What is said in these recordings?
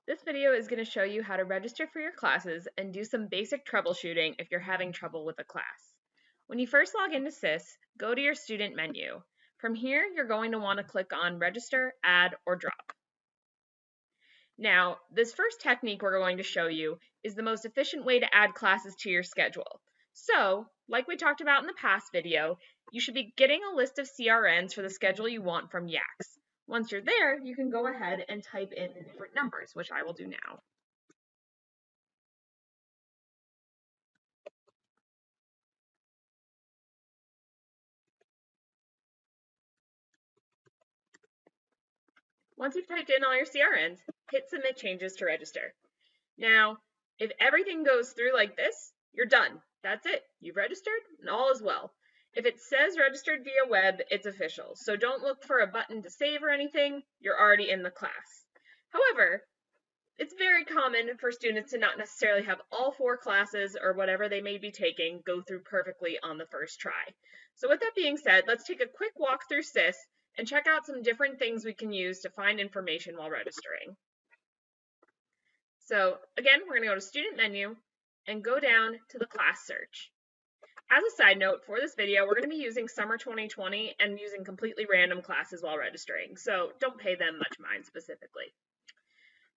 This video is going to show you how to register for your classes and do some basic troubleshooting if you're having trouble with a class. When you first log into SIS, go to your student menu. From here, you're going to want to click on Register, Add, or Drop. Now, this first technique we're going to show you is the most efficient way to add classes to your schedule. So, like we talked about in the past video, you should be getting a list of CRNs for the schedule you want from Yax. Once you're there, you can go ahead and type in the different numbers, which I will do now. Once you've typed in all your CRNs, hit Submit Changes to register. Now, if everything goes through like this, you're done. That's it. You've registered and all is well. If it says registered via web, it's official. So don't look for a button to save or anything. You're already in the class. However, it's very common for students to not necessarily have all 4 classes or whatever they may be taking go through perfectly on the first try. So with that being said, let's take a quick walk through SIS and check out some different things we can use to find information while registering. So again, we're going to go to Student Menu and go down to the class search. As a side note, for this video, we're going to be using Summer 2020 and using completely random classes while registering, so don't pay them much mind specifically.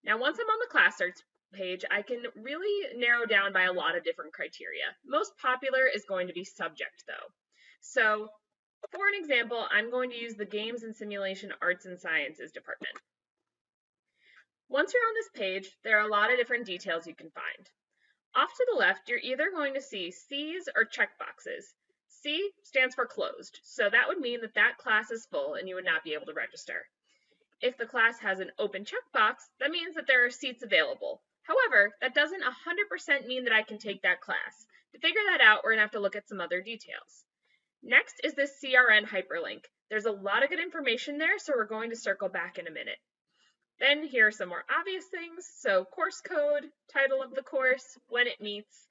Now, once I'm on the class search page, I can really narrow down by a lot of different criteria. Most popular is going to be subject, though. So, for an example, I'm going to use the Games and Simulation Arts and Sciences department. Once you're on this page, there are a lot of different details you can find. Off to the left, you're either going to see C's or checkboxes. C stands for closed, so that would mean that that class is full and you would not be able to register. If the class has an open checkbox, that means that there are seats available. However, that doesn't 100% mean that I can take that class. To figure that out, we're going to have to look at some other details. Next is this CRN hyperlink. There's a lot of good information there, so we're going to circle back in a minute. Then here are some more obvious things. So course code, title of the course, when it meets,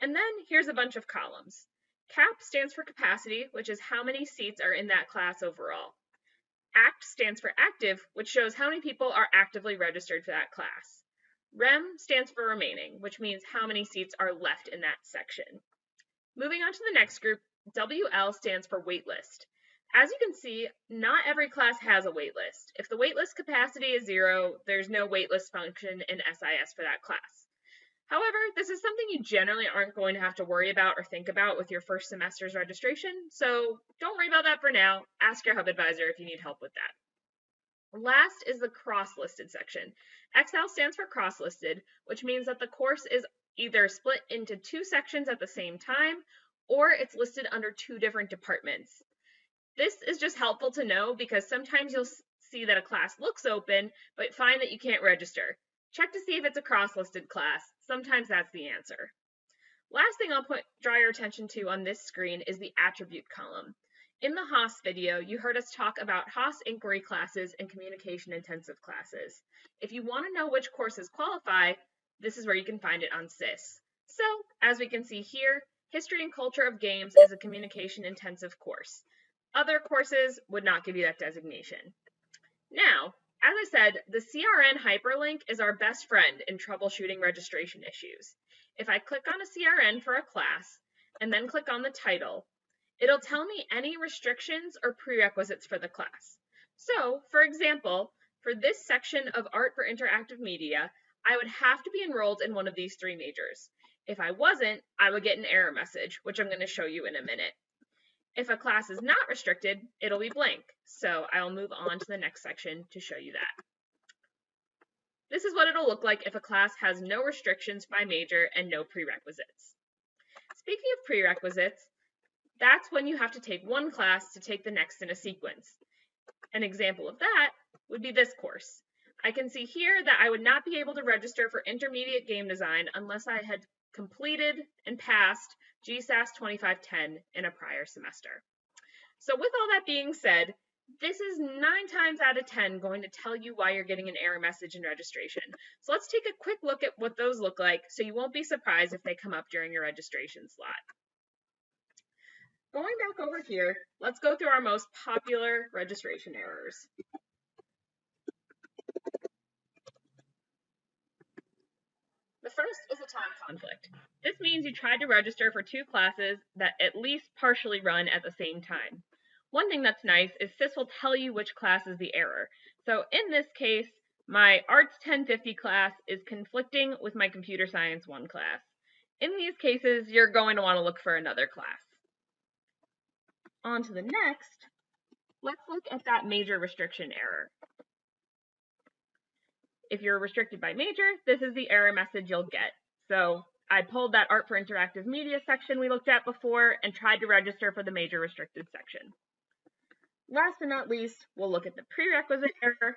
and then here's a bunch of columns. CAP stands for capacity, which is how many seats are in that class overall. ACT stands for active, which shows how many people are actively registered for that class. REM stands for remaining, which means how many seats are left in that section. Moving on to the next group, WL stands for waitlist. As you can see, not every class has a waitlist. If the waitlist capacity is 0, there's no waitlist function in SIS for that class. However, this is something you generally aren't going to have to worry about or think about with your first semester's registration, so don't worry about that for now. Ask your hub advisor if you need help with that. Last is the cross-listed section. XL stands for cross-listed, which means that the course is either split into 2 sections at the same time, or it's listed under 2 different departments. This is just helpful to know because sometimes you'll see that a class looks open, but find that you can't register. Check to see if it's a cross-listed class. Sometimes that's the answer. Last thing I'll draw your attention to on this screen is the attribute column. In the Haas video, you heard us talk about Haas inquiry classes and communication intensive classes. If you want to know which courses qualify, this is where you can find it on SIS. So, as we can see here, History and Culture of Games is a communication intensive course. Other courses would not give you that designation. Now, as I said, the CRN hyperlink is our best friend in troubleshooting registration issues. If I click on a CRN for a class and then click on the title, it'll tell me any restrictions or prerequisites for the class. So, for example, for this section of Art for Interactive Media, I would have to be enrolled in one of these 3 majors. If I wasn't, I would get an error message, which I'm going to show you in a minute. If a class is not restricted, it'll be blank, so I'll move on to the next section to show you that. This is what it'll look like if a class has no restrictions by major and no prerequisites. Speaking of prerequisites, that's when you have to take one class to take the next in a sequence. An example of that would be this course. I can see here that I would not be able to register for intermediate game design unless I had completed and passed GSASS 2510 in a prior semester. So with all that being said, this is 9 times out of 10 going to tell you why you're getting an error message in registration. So let's take a quick look at what those look like so you won't be surprised if they come up during your registration slot. Going back over here, let's go through our most popular registration errors. The first is a time conflict. This means you tried to register for 2 classes that at least partially run at the same time. One thing that's nice is SIS will tell you which class is the error. So in this case, my Arts 1050 class is conflicting with my Computer Science 1 class. In these cases, you're going to want to look for another class. On to the next, let's look at that major restriction error. If you're restricted by major, this is the error message you'll get. So I pulled that Art for Interactive Media section we looked at before and tried to register for the major restricted section. Last but not least, we'll look at the prerequisite error.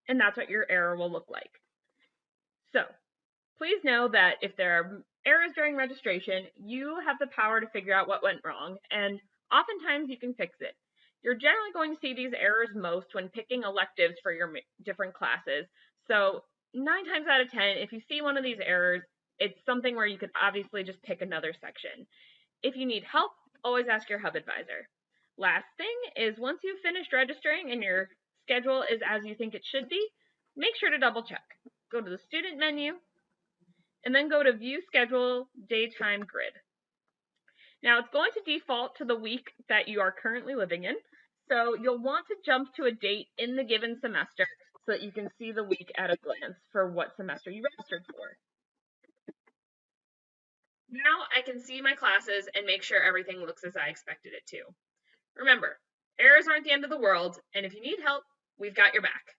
And that's what your error will look like. So please know that if there are errors during registration, you have the power to figure out what went wrong, and oftentimes you can fix it. You're generally going to see these errors most when picking electives for your different classes. So 9 times out of 10, if you see one of these errors, it's something where you could obviously just pick another section. If you need help, always ask your hub advisor. Last thing is once you've finished registering and your schedule is as you think it should be, make sure to double check. Go to the student menu and then go to View Schedule Daytime Grid. Now it's going to default to the week that you are currently living in, so you'll want to jump to a date in the given semester so that you can see the week at a glance for what semester you registered for. Now I can see my classes and make sure everything looks as I expected it to. Remember, errors aren't the end of the world, and if you need help, we've got your back.